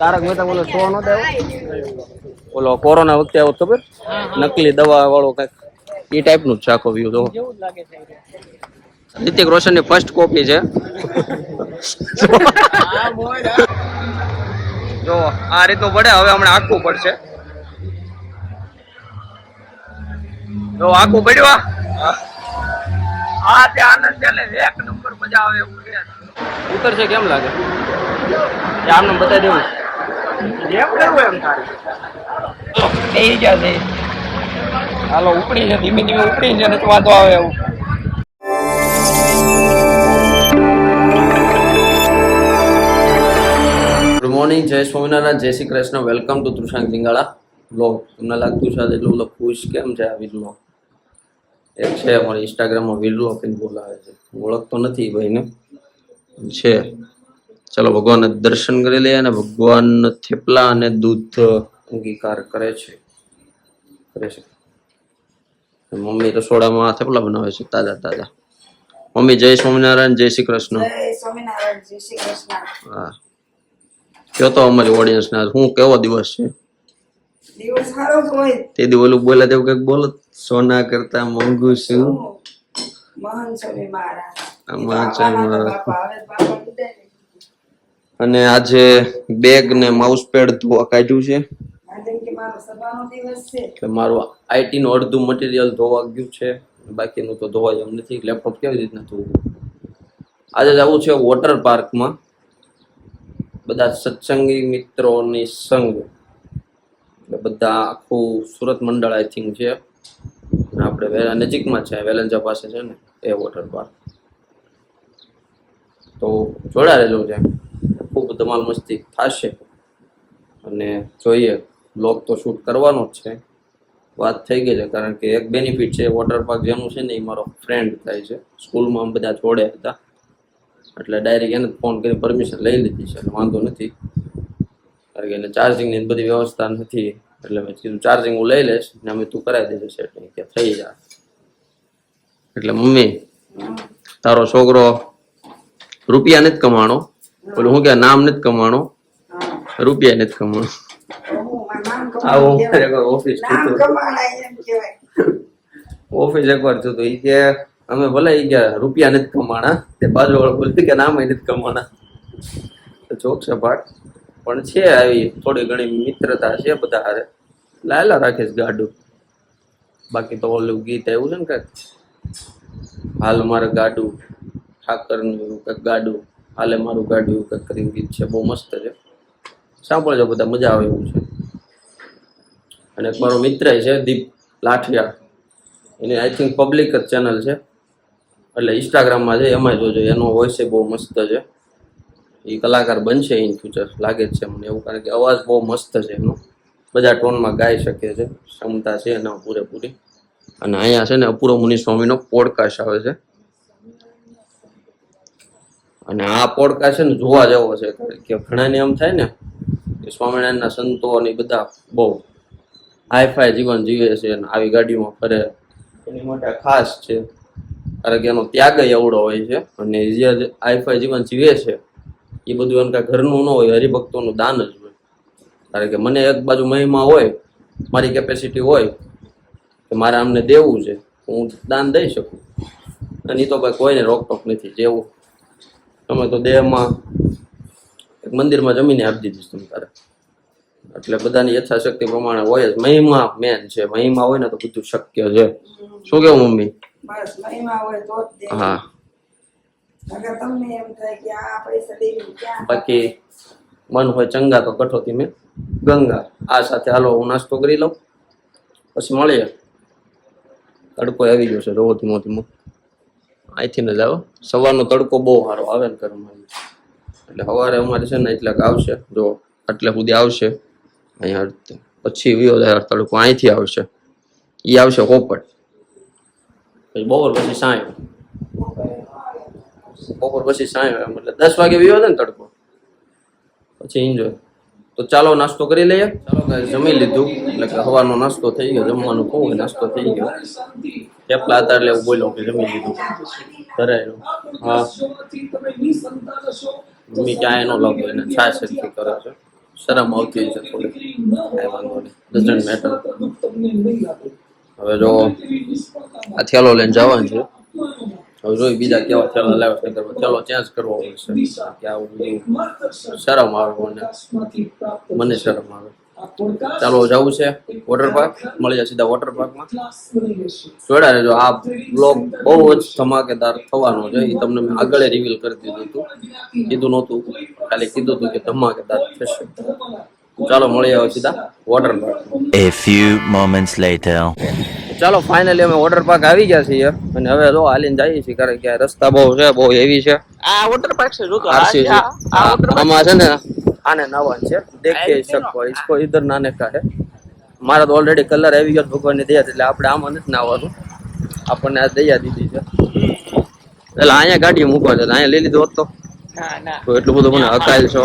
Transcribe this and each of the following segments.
તારક મહેતા બોલો શો નતો બોલો કોરોના વખતે આવો ખબર નકલી દવા વાળો કઈક એ ટાઈપ નું જ છે આખો વ્યૂ. જો રિતિક રોશન ની ફર્સ્ટ કોપી છે. જો આ રીતનું પડે. હવે હમણાં આખું પડશે. જો આખું પડ્યું. હા તે આનંદ ચાલે એક નંબર મજા આવે એવું છે. ઉતરશે કેમ લાગે આમને બતાવી દેવું જેમ કરવું એમ તારે. એ જશે હાલો ઉપડી છે ધીમે ધીમે ઉપડી છે ને વાંધો આવે એવું. ગુડ મોર્નિંગ, જય સ્વામિનારાયણ, જય Shri Krishna. Welcome to Trushank Lingala blog. તમને લાગતું છે એટલું બધું ખુશ કેમ છે આ વિડીયો? એક છે અમારી ઇન્સ્ટાગ્રામમાં વિડીયો કઈ બોલાવે છે, ઓળખતો નથી ભાઈને છે. ચલો ભગવાન દર્શન કરી લઈએ અને ભગવાન થેપલા અને દૂધ અંગીકાર કરે છે. મમ્મી રસોડામાં થેપલા બનાવે છે તાજા તાજા. મમ્મી જય સ્વામિનારાયણ, જય શ્રી કૃષ્ણ. હા કયો તો અમારી ઓડિયન્સ ને હું કેવો દિવસ છે? દિવસ સારો જ હોય. તે દી ઓલું બોલ્યા તેવું કઈક બોલો. સોના કરતા મોંઘું શું અને આજે બેગ ને માઉસ પેડ ધોવા કાઢ્યું છે. એટલે મારું આઈટી નું અડધું મટીરિયલ ધોવા ગયું છે, બાકીનું તો ધોવાય એમ નથી. લેપટોપ કેવી રીતના ધોવું? આજે જવું છે વોટર પાર્કમાં, બધા સત્સંગી મિત્રોની સંગ. એટલે બધા આખું સુરત મંડળ આઈ થિંક છે. આપણે નજીકમાં છે, વેલંજા પાસે છે ને એ વોટર પાર્ક. તો જોડા રહેલું છે, ખૂબ ધમાલ મસ્તી થશે. અને જોઈએ બ્લોગ તો શૂટ કરવાનો જ છે. વાત થઈ ગઈ છે કારણ કે એક બેનિફિટ છે વોટર પાર્ક જેનું છે ને એ મારો ફ્રેન્ડ થાય છે. સ્કૂલમાં બધા જોડે હતા એટલે ડાયરેક્ટ એને ફોન કરી પરમિશન લઈ લીધી છે. વાંધો નથી કારણ કે એને ચાર્જિંગની બધી વ્યવસ્થા નથી. એટલે મેં કીધું ચાર્જિંગ હું લઈ લઈશ ને અમે તું કરાવી દેજે સેટિંગ કે થઈ જાય. એટલે મમ્મી તારો છોકરો રૂપિયા નથી કમાણો, બોલું હું કે નામ નથી કમાણો, રૂપિયા નથી કમાણો. ઓફિસ એકવાર થયું તો ઈ કે અમે ભલે ઈ કે રૂપિયા નથી કમાણા, તે બાજુ વાળો બોલતી કે નામ નથી કમાણા. જોક છે પાઠ પણ છે આવી થોડી ઘણી મિત્રતા છે બધા હારે. લાયલા રાખીશ ગાડું. બાકી તો ઓલું ગીત આવ્યું છે ને કઈક હાલ મારે ગાડું ઠાકરનું કઈક ગાડું હાલે મારું ગાડું કઈક કરીને ગીત છે, બહુ મસ્ત છે. સાંભળજો બધા, મજા આવે એવું છે. અને એક મારો મિત્ર છે દીપ લાઠિયા, એની આઈ થિંક પબ્લિક જ ચેનલ છે એટલે ઇન્સ્ટાગ્રામમાં છે, એમાં જોજો. એનો વોઇસ બહુ મસ્ત છે. એ કલાકાર બનશે ઇન ફ્યુચર લાગે જ છે મને એવું, કારણ કે અવાજ બહુ મસ્ત છે એનો. બધા ટોનમાં ગાઈ શકે છે, ક્ષમતા છે એના પૂરેપૂરી. અને અહીંયા છે ને અપૂર્વ મુનિ સ્વામીનો પોડકાસ્ટ આવે છે અને આ પોડકાસ્ટ છે ને જોવા જેવો છે. કે ઘણાને એમ થાય ને કે સ્વામિનારાયણના સંતો અને બધા બહુ હાઈફાઈ જીવન જીવે છે અને આવી ગાડીમાં ફરે. એની માટે ખાસ છે કારણ કે એનો ત્યાગ એવડો હોય છે. અને જે હાઈફાઈ જીવન જીવે છે એ બધું એમ કાંઈ ઘરનું ન હોય, હરિભક્તોનું દાન જ હોય. કારણ કે મને એક બાજુ મહિમા હોય, મારી કેપેસિટી હોય કે મારે આમને દેવું છે, હું દાન દઈ શકું. અને એ તો ભાઈ કોઈને રોકટોક નથી. જેવું તમે તો દેહમાં એક મંદિરમાં જમીને આપી દીધીશ તમે તારે. એટલે બધાની યથાશક્તિ પ્રમાણે હોય જ. મહિમા મેન છે, મહિમા હોય ને તો બધું શક્ય છે. શું કેવું મમ્મી? હા બાકી મન હોય ચંગા તો કઠોતી મેં ગંગા. આ સાથે હાલો હું નાસ્તો કરી લઉં પછી મળીએ. તડકો આવી ગયો છે રોવો ધીમો ધીમો. અહીંથી ને જાઓ, સવારનો તડકો બહુ સારો આવે ને ઘરમાં. એટલે સવારે અમારે છે ને એટલે આવશે, જો એટલે સુધી આવશે અહીંયા, પછી વિયો તડકો અહીંથી આવશે. એ આવશે કોપટ, પછી બપોર પછી સાંય, બપોર પછી સાંય એટલે 10 વાગે વિયો છે ને તડકો, પછી એન્જોય. તો ચાલો નાસ્તો કરી લઈએ. ચાલો ગાઈસ જમી લીધું એટલે કે સવારનો નાસ્તો થઈ ગયો. જમવાનું કહું નાસ્તો થઈ ગયો. થેપલા હતા એટલે એવું બોલ્યો કે જમી લીધું ધરાય. હા મમ્મી ક્યાંય નો લાગતો એને છાશ કરે છે. શરમ આવતી છે થોડી, કાંઈ વાંધો નહીં, ડઝન્ટ મેટર. હવે જો આ થેલો લઈને જવાનું છે. હવે જોઈ બીજા કેવા થેલા લાવે છે, થેલો ચેન્જ કરવો પડશે કે આવું બધું શરમ આવે મને શરમ આવે. ચાલો જવું છે વોટર પાર્ક, મળી જાય સીધા વોટર પાર્કમાં. જોડા રહેજો. આ બ્લોગ બહુ જ ધમાકેદાર થવાનો છે, એ તમને મેં આગળ રિવીલ કરી દીધું હતું, કીધું નહોતું, ખાલી કીધું હતું કે ધમાકેદાર થશે. ચાલો મળી આવે સીધા water park. A few moments later. ચાલો ફાઇનલી અમે વોટર પાર્ક આવી ગયા છીએ અને હવે જો હાલીને જઈએ છીએ, કારણ કે રસ્તા બહુ છે, બહુ હેવી છે. આ વોટર પાર્ક છે, જો તો RC છે. આમાં છે ને આને નવા છે, દેખી શકો इसको इधर નાને કા હે. મારા તો ઓલરેડી કલર આવી ગયો ભગવાનની દયા, એટલે આપણે આમાં નથી નાવાનું, આપણને આ દયા દીધી છે. એટલે અહીંયા ગાડી મૂકવા છે, અહીંયા લઈ લીધું હોત તો એટલું બધું મને હકાયેલ છો.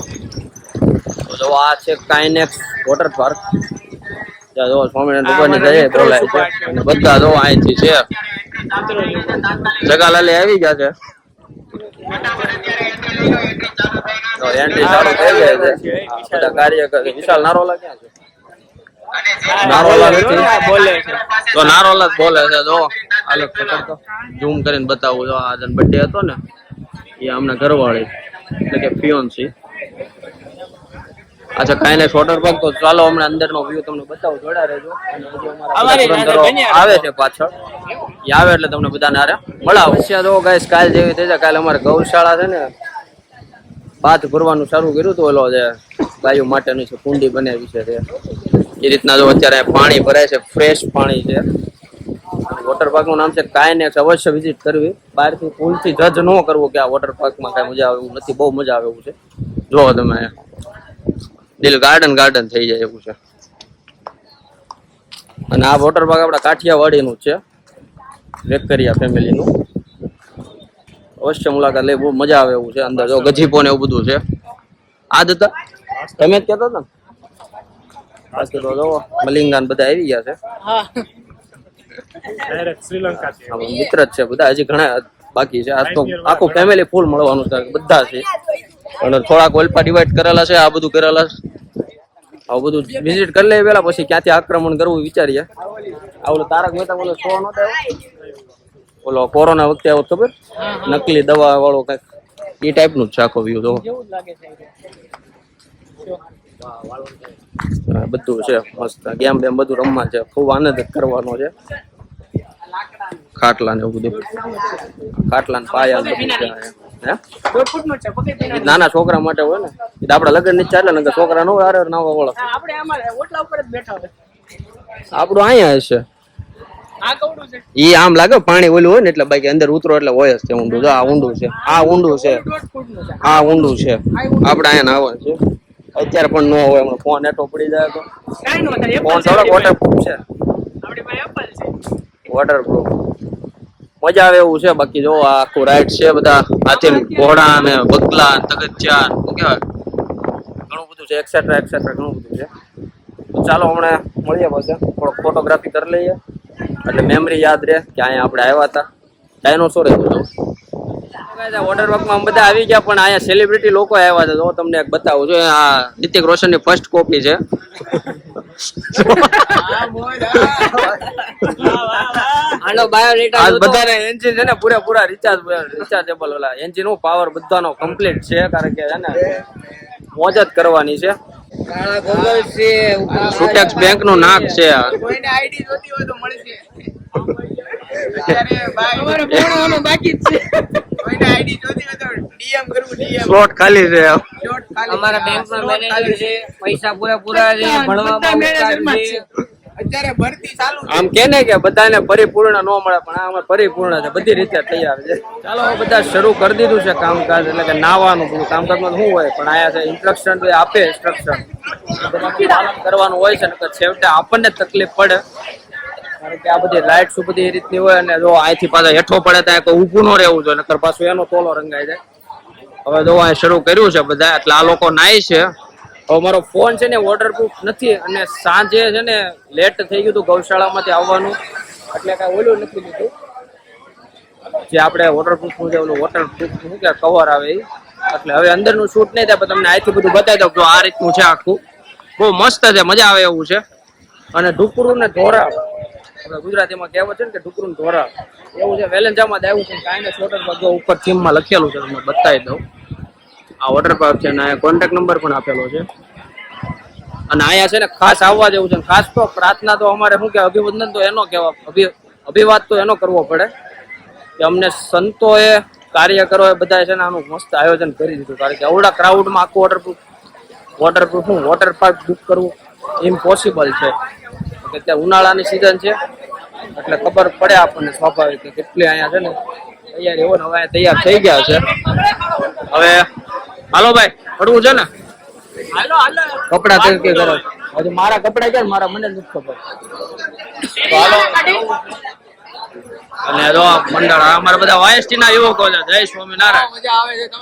તો આ છે કાઇનેક્સ વોટર પાર્ક. ત્યાં જો સ્વામિનારાયણ ભગવાનની દયા બોલાય છે અને બધા જો અહીંથી છે. જગાલાલે આવી ગયા છે, તો એન્ટ્રી ચાલુ થઈ ગઈ છે. બધા કાર્ય વિશાલ નારોલા ક્યાં છે? નારોલા નથી, તો નારોલા જ બોલે છે. જો અલગ પકડતો ઝૂમ કરીને બતાવું. જો આ બર્થડે હતો ને, એ અમને ઘરવાળી એટલે કે ફિયોન્સી. અચ્છા કાંઈ વોટર પાર્ક. તો ચાલો હમણાં અંદરનો વ્યૂ તમને બતાવું, જોડા રહેજો. આવે છે પાછળ, એ આવે એટલે તમને બધાને આરે મળાવું. જો ગાઈસ કાલ જેવી થઈ જાય. કાલે અમારે ગૌશાળા છે ને, બાથ ભરવાનું શરૂ કર્યું હતું. ઓલો જે ગાયો માટેનું છે, કુંડી બનાવી છે તે, એ રીતના જો અત્યારે પાણી ભરાય છે, ફ્રેશ પાણી છે. વોટર પાર્ક નું નામ છે કાઇનેક્સ. અવશ્ય વિઝિટ કરવી. બહારથી પુલથી જજ ન કરવું કે આ વોટર પાર્કમાં કઈ મજા આવે એવું નથી, બહુ મજા આવે એવું છે. જો તમે દિલ ગાર્ડન થઈ જાય એવું છે. અને આ વોટર પાર્ક આપણા કાઠિયાવાડીનું છે, વેકરિયા ફેમિલીનું. અવશ્ય મુલાકાત લઈ, બહુ મજા આવે એવું છે. અંદર જો ગજીપો ને એવું બધું છે. આ હતા તમે જ કહેતો હતા ને, બાકી તો જો મલિંગાન બધા આવી ગયા છે. મિત્ર જ છે બધા, હજી ઘણા બાકી છે. આજ તો આખું ફેમિલી ફૂલ મળવાનું છે, બધા છે. અને થોડાક ઓલપા ડિવાઈડ કરેલા છે, આ બધું કરેલા છે. આવું બધું વિઝિટ કરી લઈએ પેલા, પછી ક્યાંથી આક્રમણ કરવું વિચારીએ. આ ઓલો તારક મહેતા ઓલો શો નતો ઓલો કોરોના વખતે આવો ખબર, નકલી દવા વાળો કઈક એ ટાઈપ નું જ છે આખો વ્યૂ. જો બધું છે મસ્ત, ગેમ બેમ બધું રમવા છે, ખૂબ આનંદ કરવાનો છે. ખાટલા ને એવું બધું, ખાટલા ને પાયા બધું છે. નાના છોકરા માટે હોય ને, આપડે લગ્ન ની ચાલે ને, છોકરા નો હારે નાવા વાળા આપડું અહીંયા હશે. ઈ આમ લાગે પાણી ઓલું હોય ને, એટલે બાકી અંદર ઉતરો એટલે હોય જ છે ઊંડું. જો આ ઊંડું છે, આ ઊંડું છે, આ ઊંડું છે. આપડે અહીંયા નાવા છે. અત્યારે પણ ન હોય, હમણાં ફોન એટો પડી જાય તો ફોન થોડોક વોટરપ્રૂફ છે, વોટરપ્રૂફ મજા આવે એવું છે. બાકી જો આખું રાઈડ છે, બધા હાથી ઘોડા ને બગલા તગચ્યા શું કહેવાય, ઘણું બધું છે, એક્સેટ્રા એક્સેટ્રા ઘણું બધું છે. તો ચાલો હમણાં મળીએ, પછી થોડોક ફોટોગ્રાફી કરી લઈએ એટલે મેમરી યાદ રહે કે અહીંયા આપણે આવ્યા હતા. ડાયનોસોર હતું. વોટર પાર્કમાં બધા આવી ગયા, પણ અહીંયા સેલિબ્રિટી લોકો આવ્યા છે. જો તમને એક બતાવું છું, આ રિતિક રોશનની ફર્સ્ટ કોપી છે. બધાને એન્જિન છે ને પૂરેપૂરા રિચાર્જેબલ ઓલા એન્જિન નો પાવર બધાનો કમ્પ્લીટ છે, કારણ કે છે ને મોજ જ કરવાની છે. સુટેક્સ બેંક નું નાક છે. સ્લોટ ખાલી છે. અમારા બેંકમાં મેનેજર છે, પૈસા પૂરા છે, ભણવામાં અત્યારે ભરતી ચાલુ. આમ કે ને કે બધાને પરિપૂર્ણ ન મળે, પણ આમાં પરિપૂર્ણ છે, બધી રીતે તૈયાર છે. ચાલો બધા શરૂ કરી દીધું છે કામકાજ, એટલે કે નાવાનું બધું કામકાજમાં શું હોય, પણ આયા છે ઇન્સ્ટ્રક્શન આપે, ઇન્સ્ટ્રક્શન પાલન કરવાનું હોય છે. ને છેવટે આપણને તકલીફ પડે, કારણ કે આ બધી લાઇટ્સ બધી એ રીતની હોય, અને જો અહીંથી પાછા હેઠો પડે ત્યાં કોઈ ઊભું ન રહેવું જોઈએ, નકર પાછું એનો તોલો રંગાઈ જાય. હવે જો અહીં શરૂ કર્યું છે બધા, એટલે આ લોકો નાય છે. હવે મારો ફોન છે ને વોટરપ્રૂફ નથી, અને સાંજે છે ને લેટ થઈ ગયું હતું ગૌશાળામાંથી આવવાનું, એટલે કાંઈ ઓલું નથી લીધું જે આપણે વોટરપ્રૂફ નું જે ઓલું વોટરપ્રૂફ શું કે કવર આવે એ. એટલે હવે અંદરનું શૂટ નહીં થાય, પણ તમને અહીંથી બધું બતાવી દઉં. જો આ રીતનું છે આખું, બહુ મસ્ત છે, મજા આવે એવું છે. અને ઢુકરું ને ધોરા, આપણે ગુજરાતીમાં કહેવત છે ને કે ઢુકરું ને ધોરા એવું છે. વેલેન્જામાં જ આવ્યું છે. કાંઈ વોટર પાર્ક ઉપર થીમમાં લખેલું છે, તમને બતાવી દઉં. આ વોટર પાર્ક છે ને કોન્ટેક્ટ નંબર પણ આપેલો છે. અને અહીંયા છે ને ખાસ આવવા જેવું છે. ખાસ તો પ્રાર્થના તો અમારે શું કે અભિવંદન તો એનો કહેવા, અભિવાદ તો એનો કરવો પડે કે અમને સંતોએ, કાર્યકરોએ બધા છે ને આનું મસ્ત આયોજન કરી દીધું. કારણ કે આવડા ક્રાઉડમાં આખું વોટર પાર્ક બુક કરવું ઇમ્પોસિબલ છે. કે ત્યાં ઉનાળાની સિઝન છે એટલે ખબર પડે આપણને સ્વાભાવિક કે કેટલી અહીંયા છે ને તૈયારી હોય ને. હવે તૈયાર થઈ ગયા છે. હવે હાલો ભાઈ, પડવું છે ને કપડા તરીકે કરો. હજુ મારા કપડા ક્યાં, મારા મને નથી ખબર. તો હાલો. અને જો મંડળ અમારા બધા વાયએસટી ના યુવકો છે. જય સ્વામિનારાયણ.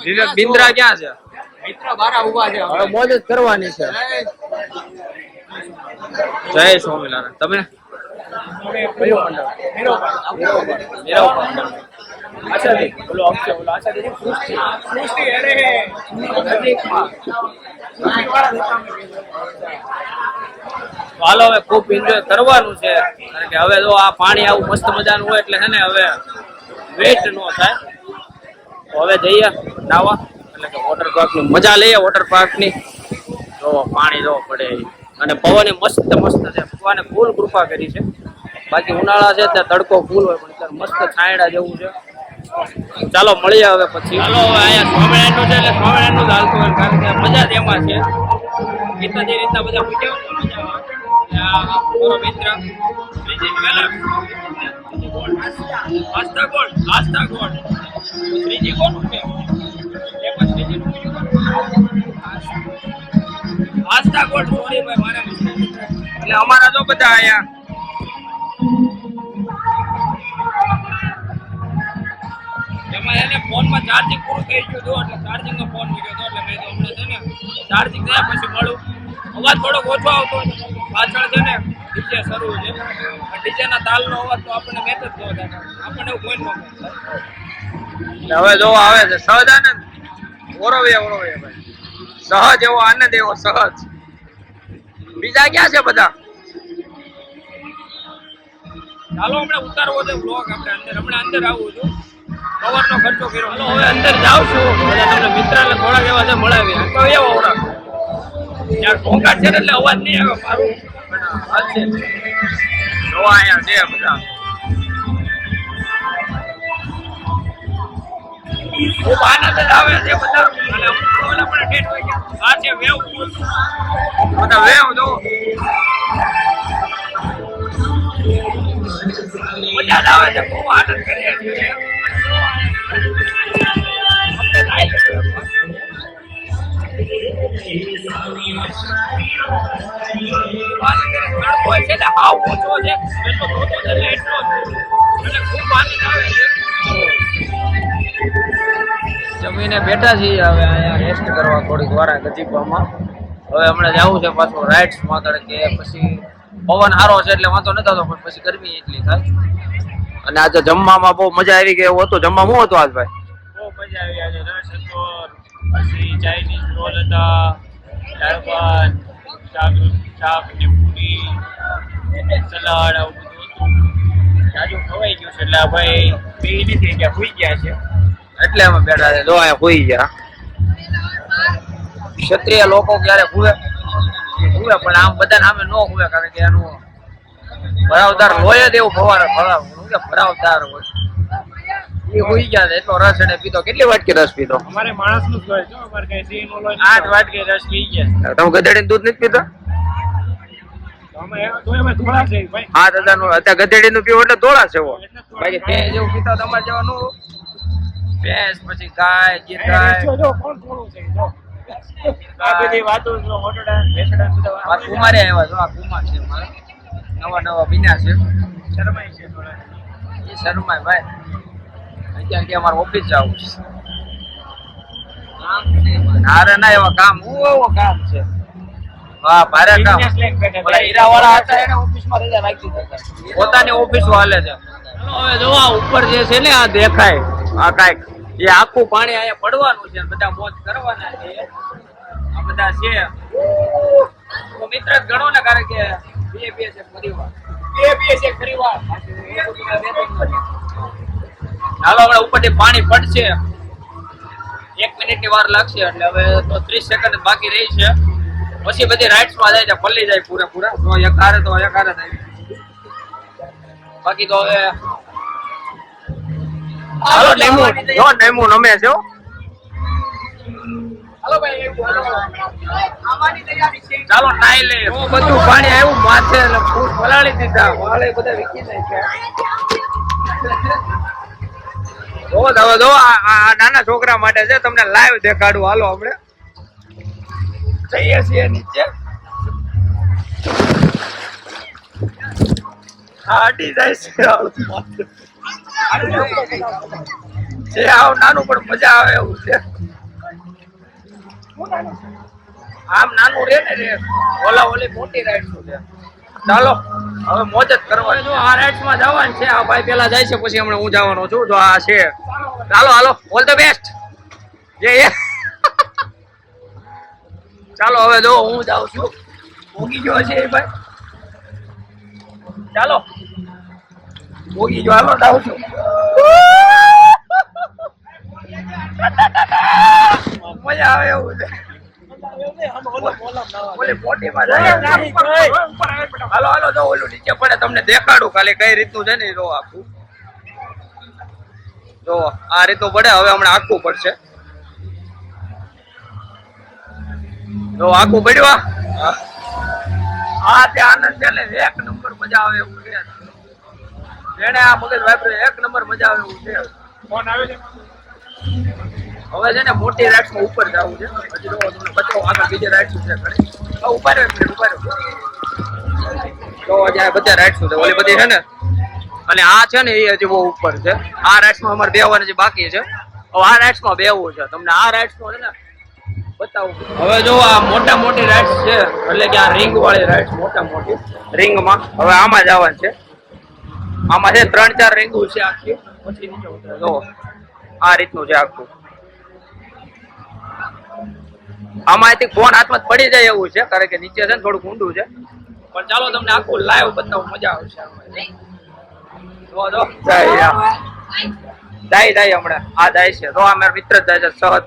વિવેક બિંદ્રા ક્યાં છે? હવે મોજ જ કરવાની છે. જય સ્વામિનારાયણ. તમે કયું મંડળ? હાલો હવે ખૂબ એન્જોય કરવાનું છે. કારણ કે હવે જો આ પાણી આવું મસ્ત મજાનું હોય એટલે છે ને હવે વેસ્ટ ન થાય. તો હવે જઈએ નાવા, એટલે કે વોટર પાર્ક ની મજા લઈએ. વોટર પાર્ક ની જો પાણી જો પડે અને પવન મસ્ત મસ્ત છે. ભગવાને ફૂલ કૃપા કરી છે. બાકી ઉનાળા છે ત્યાં તડકો ફૂલ હોય, પણ અત્યારે મસ્ત છાંયડા જેવું છે. ચાલો મળીએ હવે પછી. ચાલો હવે અહીંયા સ્વામિનારાયણ છે એટલે સ્વામિનારાયણ નું જ હાલતું હોય. કારણ કે મજા જ એમાં છે. ગીતા જે રીતના બધા પૂછ્યા મિત્ર આસ્થા ગોળ શ્રીજી કોનું છે? આસ્થા ગોળ સોરી ભાઈ મારે. એટલે અમારા તો બધા અહીંયા એમાં એને ફોનમાં ચાર્જિંગ પૂરું થઈ ગયું હતું એટલે ચાર્જિંગ નો ફોન મૂક્યો હતો. એટલે મેં તો હમણાં છે ને ચાર્જિંગ થયા પછી મળું. અવાજ થોડોક ઓછો આવતો પાછળ છે ને ડીજે શરૂ છે. ડીજે ના તાલ નો અવાજ તો આપણને મેચ જ ન થાય, આપણને એવું કોઈ ન થાય. હવે જો આવે છે સહજ આનંદ. ઓરવે ભાઈ સહજ એવો આનંદ, એવો સહજ. બીજા ક્યાં છે બધા? ચાલો હમણાં ઉતારવો છે બ્લોગ. આપણે હમણાં અંદર આવવું છું. કવર નો ખર્ચો કર્યો. ચાલો હવે અંદર જાઉં છું. તમને મિત્ર એટલે થોડાક એવા છે મળાવી. તો એવો ઓળખ યાર ઘોંઘાટ છે એટલે અવાજ નહીં આવે મારું. જોવા અહીંયા છે બધા. ખૂબ આનંદ જ આવે છે બધા. અને ઓલા પણ ઠેઠ હોય ગયા. આ છે વેવ પુલ. બધા વેવ જો મજા જ આવે છે. ખૂબ આનંદ કરીએ છીએ. જમીને બેઠા છીએ હવે અહીંયા રેસ્ટ કરવા થોડીક વાર ગજીબામાં. હવે હમણાં જવું છે પાછું રાઇડ્સમાં. કારણ કે પછી પવન સારો છે એટલે વાંધો નથી આવતો, પણ પછી ગરમી એટલી થાય. અને આજે જમવામાં બહુ મજા આવી ગઈ એવું હતું. જમવા શું હતું આજ ભાઈ? બહુ મજા આવી. આજે રસ હતો, પછી ચાઇનીઝ રોલ હતા, દાળ ભાત, શાક ને પૂરી, સલાડ, આવું બધું હતું. આજુ ખવાઈ ગયું છે એટલે ભાઈ બે નથી ગયા, સુઈ ગયા છે એટલે અમે બેઠા છે. જો અહીંયા સુઈ ગયા. ક્ષત્રિય લોકો ક્યારે હુવે પણ આમ બધા નામે ન હુવે. કારણ કે એનું ભરાવદાર હોય જ એવું ભરાવદાર હોય. એ હોઈ ગયા છે. એટલો રસ એને પીધો. કેટલી વાટકી રસ પીધો? અમારે માણસ નું જ હોય છે. અમારે કઈ સિંહ નો હોય. 8 વાટકી રસ પી ગયા. તમે ગધેડી દૂધ નથી પીતા? હા દાદા નું અત્યારે ગધેડી નું પીવું એટલે ધોળા છે. બાકી ભેંસ જેવું પીતા તમારે જેવા નું. ભેંસ પછી ગાય, ગીર ગાય. કુમારે આવ્યા છો. આ કુમાર છે નવા બીના છે. શરમાય ભાઈ. અત્યારે કે અમારે ઓફિસ જવું છે. અરે ના એવા કામ કામ છે. વાહ ભારે કામ. હીરા વાળા હતા એને ઓફિસમાં રજા રાખી દીધા. પોતાની ઓફિસ હાલે છે. હવે જોવા ઉપર જે છે ને આ દેખાય આ કાંઈક એ આખું પાણી અહીંયા પડવાનું છે. બધા મોજ કરવાના છે. આ બધા છે કુદરત ગણો ને, કારણ કે બે છે પરિવાર. હાલો હમણાં ઉપરથી પાણી પડશે, 1 મિનિટની વાર લાગશે, એટલે હવે તો 30 સેકન્ડ બાકી રહી છે. પછી બધી રાઇડ્સ માં જાય પલ્લી જાય પૂરા તો એક હારે થાય. બાકી તો હવે હાલો નેમુ નમે છે. ચાલો નાઈ લે. બધું પાણી આવ્યું માથે, ફૂલ પલાળી દીધા, વાળે બધા વીખી જાય. જો આ નાના છોકરા માટે છે, તમને લાઈવ દેખાડું. હાલો આપણે જઈએ છીએ નીચે. અડી જાય છે આવ નાનું પણ મજા આવે એવું છે. આમ નાનું રે ને ઓલી મોટી રાઈડ છે. ચાલો હવે મોજ જ કરવાની. જો આ રાઈડ્સ માં જવાનું છે. આ ભાઈ પેલા જાય છે, પછી હમણાં હું જવાનો છું. તો આ છે. હાલો ઓલ ધ બેસ્ટ. ચાલો હવે જો હું જાઉં છું. ભોગી ગયો છે ભાઈ. ચાલો ભોગી ગયો. હાલો જાઉં છું. મજા આવે એવું છે. હાલો જો ઓલું નીચે પડે, તમને દેખાડું ખાલી કઈ રીતનું છે ને. જો આખું જો આ રીતનું પડે. હવે હમણાં આખું પડશે. જો આખું પડ્યું. હા તે આનંદ છે ને, 1 નંબર મજા આવે એવું છે. જેને આ મગજ વાપરે 1 નંબર મજા આવે એવું છે. ફોન આવે છે. હવે છે ને મોટી રાઇડ્સ માં ઉપર જવું છે. હજી જો તમને બતાવો આગળ બીજી રાઇડ્સ છે. ઉભા રહ્યો તો જ્યાં બધા રાઇડ્સ છે ઓલી બધી છે ને, અને આ છે ને એ હજી બહુ ઉપર છે. આ રાઇડ્સ માં અમારે બેહવાનું હજી બાકી છે. હવે આ રાઇડ્સ માં બેહવું છે. તમને આ રાઇડ્સ માં છે ને બતાવું. હવે જો આ મોટી રાઇડ્સ છે, એટલે કે આ રિંગ વાળી રાઇડ્સ મોટી રિંગમાં. હવે આમાં જવાનું છે. આમાં છે 3-4 રિંગો છે આખી. પછી નીચે ઉતરે. જો આ રીતનું છે આખું. આમાંથી ફોન હાથમાં પડી જાય એવું છે, કારણ કે નીચે છે ને થોડું ઊંડું છે. પણ ચાલો તમને આખું લાઈવ બતાવું, મજા આવશે. જાય હમણાં આ જાય છે. તો આ મારા મિત્ર જ જાય છે સહજ.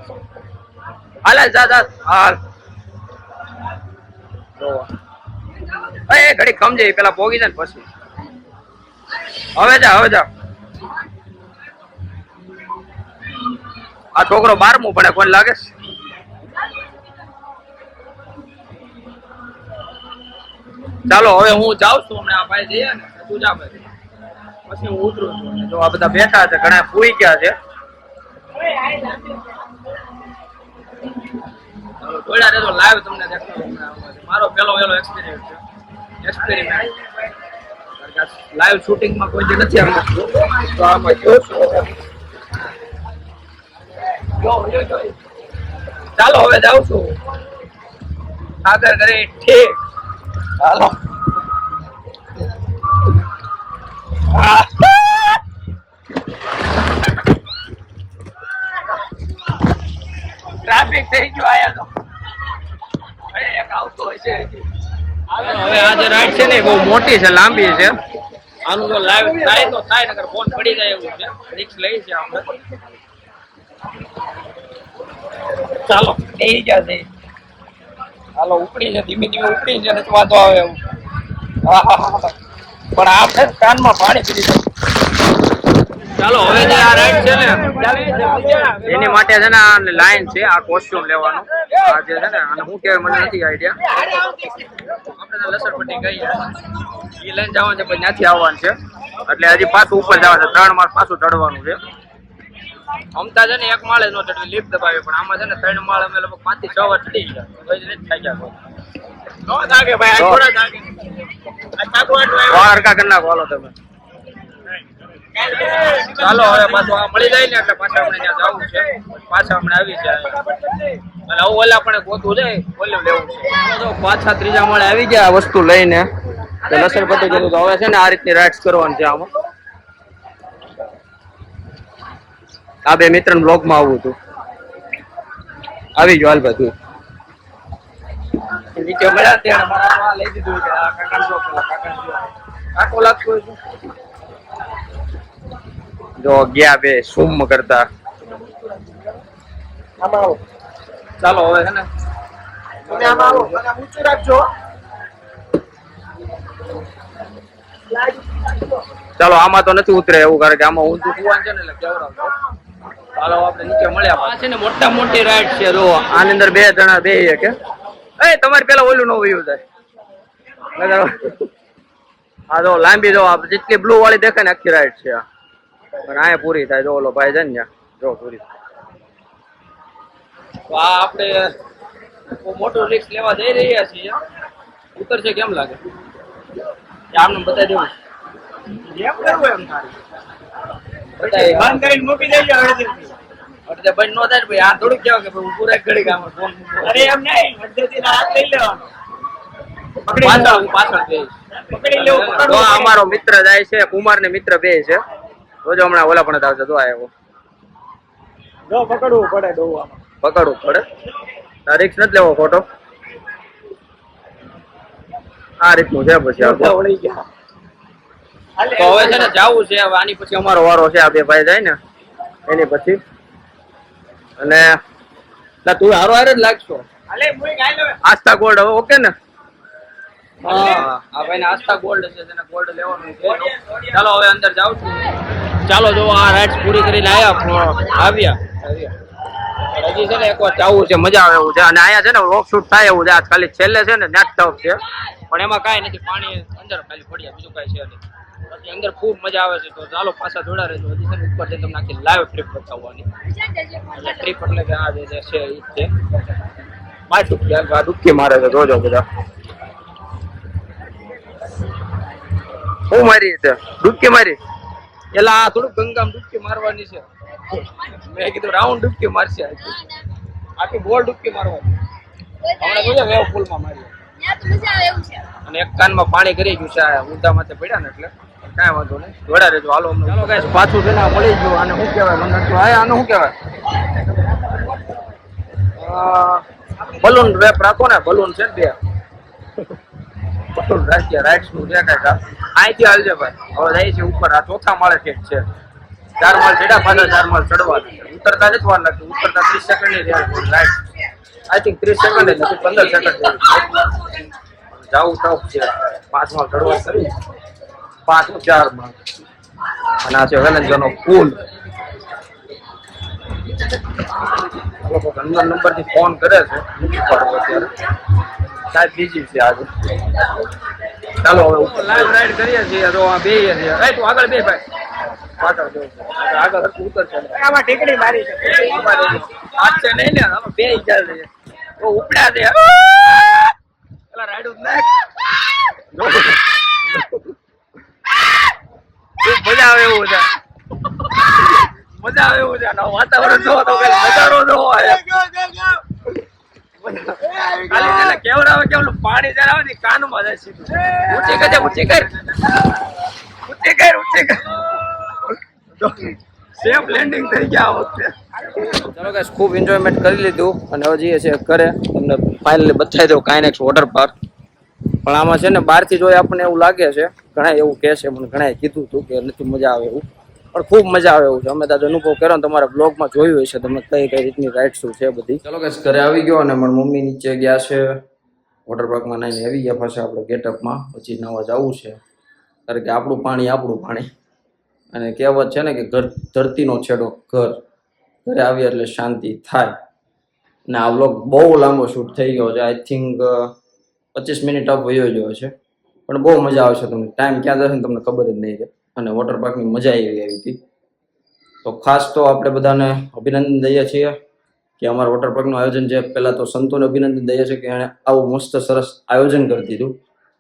હાલ હાલ ઘડી સમજે પેલા પોગી જાય ને પછી. હવે જા. આ છોકરો 12મું ભણે, કોણ લાગે? ચાલો હવે હું જાઉં છું. હમણાં આ ભાઈ જઈએ ને તું જા ભાઈ, પછી હું ઉતરું છું. જો આ બધા બેઠા છે, ઘણા પૂઈ ગયા છે. જોડા રહેજો, લાઈવ તમને દેખાડું. મારો પેલો એક્સપેરિમેન્ટ લાઈવ શૂટિંગમાં કોઈ જે નથી આવતું, તો આમાં જો ચાલો હવે જાઉં છું આગળ કરે. ઠીક ચાલો. ટ્રાફિક થઈ ગયો આયા તો. એક આવતો હોય છે. હવે આ જે રાઈડ છે ને બહુ મોટી છે, લાંબી છે. આનું જો લાઈવ થાય તો થાય, નકર ફોન પડી જાય એવું છે. રિસ્ક લઈ છે આપણે. ચાલો એ જશે. હાલો ઉપડી છે, ધીમે ઉપડી છે, નથી વાંધો આવે એવું. પણ આપણે કાનમાં પાણી પીડી જાય. ચાલો હવે જે આ રાઈડ છે ને એની માટે છે ને આ લાઈન છે, આ કોસ્ટ્યુમ લેવાનું. આ જે છે ને અને હું કહેવાય મને નથી આઈડિયા. આપણે લસણપટ્ટી કહીએ એ લાઈન જવાનું છે, પછી ત્યાંથી આવવાનું છે. એટલે હજી પાછું ઉપર જવાનું છે. 3 માળ પાછું ચડવાનું છે. અમતા છે ને 1 માળે નો ચડવી, લિફ્ટ દબાવી. પણ આમાં છે ને 3 માળ અમે લોકો 5 થી 6 વાર ચડી ગયા. પછી નથી થઈ ગયા. તમે ચાલો હવે પાછું આ મળી જાય ને એટલે પાછા આપણે ત્યાં જવું છે. પાછા હમણાં આવી જાય અને આવું ઓલા પણ ગોતું જાય, ઓલું લેવું છે. તો પાછા 3જા માળે આવી ગયા આ વસ્તુ લઈને. લસણપટ્ટી કીધું તો હવે છે ને આ રીતની રાઇડ્સ કરવાની છે. આમાં આ બે મિત્ર બ્લોગમાં આવું હતું. આવી ગયો હાલ ભાઈ તું. નીચે મળ્યા ત્યારે મારા આ લઈ દીધું કે આ કાકા જો પેલા કાકા જો કાકો લાગતો હોય છે. જો ગયા બે સુમ કરતા. આમાં આવો ચાલો હવે છે ને તમે આમાં આવો અને ઊંચું રાખજો. ચાલો આમાં તો નથી ઉતરે એવું કારણ કે આમાં ઊંચું કુવાન છે ને એટલે કેવડાવજો. ચાલો આપણે નીચે મળ્યા. આ છે ને મોટા મોટી રાઈડ છે. જો આની અંદર બે જણા બે કે એ તમારે પેલા ઓલું ન વયું જાય. હા જો લાંબી જો જેટલી બ્લુ વાળી દેખાય ને આખી રાઈડ છે આ. પણ આ પૂરી થાય જો ઓલો ભાઈ છે ને જો પૂરી. તો આ આપણે મોટું રિસ્ક લેવા જઈ રહ્યા છીએ. ઉતરશે કેમ લાગે આમને બતાવી દેવું જેમ કરવું એમ તારે બંધ કરીને મૂકી દેજો. અડધે બંધ નો થાય ભાઈ આ થોડુંક કેવા કે ઉભું રાખ ઘડી કામ ફોન. અરે એમ નહીં અડધેથી હાથ લઈ લેવાનો. પાછળ અમારો મિત્ર જાય છે. કુમાર ને મિત્ર બે છે. જોજો હમણાં ઓલા પણ આવશે. જો આવ્યો જો પકડવું પડે. પકડવું પડે. રિક્સ નથી લેવો ખોટો. આ રીતનું છે. પછી તો હવે છે ને જવું છે. હવે આની પછી અમારો વારો છે. આ બે ભાઈ જાય ને એની પછી. અને તું હારો હારે જ લાગશો. આસ્થા ગોલ્ડ હવે ઓકે ને? હા આ ભાઈ ને આસ્થા ગોલ્ડ છે. તેને ગોલ્ડ લેવાનું છે. ચાલો હવે અંદર જાઉં છું. ચાલો જો આ રાઇડ્સ પૂરી કરીને આવ્યા. હજી છે ને એક વાર જવું છે. મજા આવે એવું છે. અને અહીંયા છે ને રોક શૂટ થાય એવું છે. આજ ખાલી છેલ્લે છે ને નેટ ટોપ છે પણ એમાં કાંઈ નથી. પાણી અંદર ખાલી પડ્યા બીજું કાંઈ છે નહીં. બાકી અંદર ખૂબ મજા આવે છે. તો ચાલો પાછા જોડા રહેજો. હજી છે ને ઉપર છે તમને આખી લાઈવ ટ્રીપ બતાવવાની. ટ્રીપ એટલે કે આ જે છે એ છે. પાછું ડૂબકી મારે છે. જોજો બધા શું મારી છે ડૂબકી મારી. એલા આ થોડુંક ગંગામાં ડૂબકી મારવાની છે. મેં કીધું રાઉન્ડ ડૂબકી મારશે. આખી ગોળ ડૂબકી મારવાની. હમણાં જોયા વેવ પુલમાં મારી અને એક કાનમાં પાણી કરી ગયું છે. ઊંધા માથે પડ્યા ને એટલે કાંઈ વાંધો નહીં. જોડા રહેજો. હાલો અમને ચાલો ગાઈસ પાછું છે ને મળી ગયું. આને શું કહેવાય મને નથી આને શું કહેવાય બલૂન રેપ રાખો ને. બલૂન છે ને બે બલૂન રાખીએ. રાઇડ્સ નું છે કાંઈક અહીંથી હાલજે ભાઈ. હવે જાય છે ઉપર. આ ચોથા માળે ઠેક છે. 4 માળ ચડ્યા પાછા 4 માળ ચડવાનું. ઉતરતા જ વાર લાગતું. ઉતરતા 30 સેકન્ડ ની રાઈડ. આઈ થિંક 30 સેકન્ડ જ નથી 15 સેકન્ડ જવું ટફ છે. 5 માળ ચડવા કરી 5 4 માળ. અને આ છે વેલેન્જાનો પુલ. લોકો અંદર નંબર થી ફોન કરે છે. અત્યારે સાહેબ બીજી છે આજે. ચાલો હવે લાઈવ રાઈડ કરીએ છીએ. તો આ બે છે. તું આગળ બે ભાઈ. પાછળ જો આગળ ઉતર છે. આમાં ટેકડી મારી છે. હાથ છે નહીં ને આમાં બે ચાલ છે. તો ઉપડ્યા છે. પેલા રાઈડ ઉત નાખ. મજા આવે એવું છે. મજા આવે એવું છે. વાતાવરણ જોવો તો કઈ નજારો જોવો ખાલી કેવડાવે કેવલું પાણી જયારે આવે ને કાનમાં જાય સીધું. ઊંચી કર ઊંચી કર ઊંચી કર ઊંચી કર. સેફ લેન્ડિંગ થઈ ગયા આ વખતે. ચાલો ગાઈસ ખૂબ એન્જોયમેન્ટ કરી લીધું અને હવે જઈએ છીએ ઘરે. તમને ફાઇનલી બતાવી દઉં કાઇનેક્સ વોટર પાર્ક. પણ આમાં છે ને બહારથી જોઈએ આપણને એવું લાગે છે. ઘણા એવું કહે છે. મને ઘણાએ કીધું હતું કે નથી મજા આવે એવું. પણ ખૂબ મજા આવે એવું છે. અમે તાજો અનુભવ કર્યો ને તમારા બ્લોગમાં જોયું હશે તમે કઈ કઈ રીતની રાઇડ શું છે બધી. ચાલો ગાઈસ ઘરે આવી ગયો અને મારી મમ્મી નીચે ગયા છે વોટર પાર્કમાં. નાઈને આવી ગયા પાછા આપણે ગેટઅપમાં. પછી નવા જવું છે કારણ કે આપણું પાણી આપણું પાણી. અને કહેવત છે ને કે ઘર ધરતીનો છેડો ઘર. ઘરે આવીએ એટલે શાંતિ થાય. અને આ વ્લોગ બહુ લાંબો શૂટ થઈ ગયો છે. આઈ થિંક 25 મિનિટ અપ વયો ગયો છે. પણ બહુ મજા આવશે. તમને ટાઈમ ક્યાં જશે ને તમને ખબર જ નહીં રહે. અને વોટર પાર્કની મજા આવી હતી. તો ખાસ તો આપણે બધાને અભિનંદન દઈએ છીએ કે અમારા વોટર પાર્કનું આયોજન છે. પહેલાં તો સંતોને અભિનંદન દઈએ છીએ કે એણે આવું મસ્ત સરસ આયોજન કરી દીધું.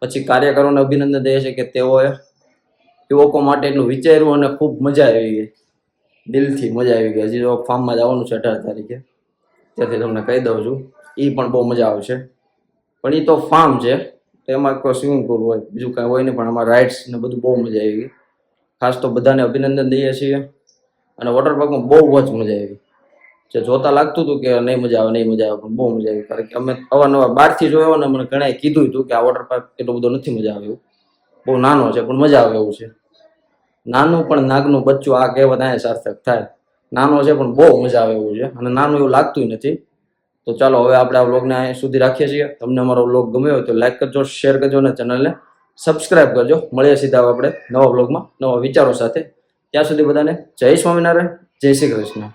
પછી કાર્યકરોને અભિનંદન દઈએ છીએ કે તેઓએ યુવકો માટે એટલું વિચાર્યું અને ખૂબ મજા આવી ગઈ. દિલથી મજા આવી ગઈ. હજી તો ફાર્મમાં જવાનું છે 18 તારીખે. ત્યાંથી તમને કહી દઉં છું. એ પણ બહુ મજા આવશે. પણ એ તો ફાર્મ છે. એમાં કોઈ સ્વિમિંગ પુલ હોય બીજું કાંઈ હોય નહીં. પણ આમાં રાઇડ્સ ને બધું બહુ મજા આવી ગઈ. ખાસ તો બધાને અભિનંદન દઈએ છીએ. અને વોટર પાર્કમાં બહુ જ મજા આવી. જે જોતા લાગતું હતું કે નહીં મજા આવે પણ બહુ મજા આવી. કારણ કે અમે અવારનવાર બહારથી જોયો ને મને ઘણાએ કીધું હતું કે આ વોટર પાર્ક એટલો બધો નથી મજા આવે એવું, બહુ નાનો છે પણ મજા આવે એવું છે. નાનું પણ નાગનું બચ્ચું, આ કહેવત અહીંયા સાર્થક થાય. નાનો છે પણ બહુ મજા આવે એવું છે અને નાનું એવું લાગતું નથી. તો ચાલો હવે આપણે આ વ્લોગને અહીં સુધી રાખીએ છીએ. તમને અમારો વ્લોગ ગમ્યો હોય તો લાઈક કરજો, શેર કરજો અને ચેનલને સબસ્ક્રાઇબ કરજો. મળીએ સીધા આપણે નવા વ્લોગમાં નવા વિચારો સાથે. ત્યાં સુધી બધાને જય સ્વામિનારાયણ, જય શ્રી કૃષ્ણ.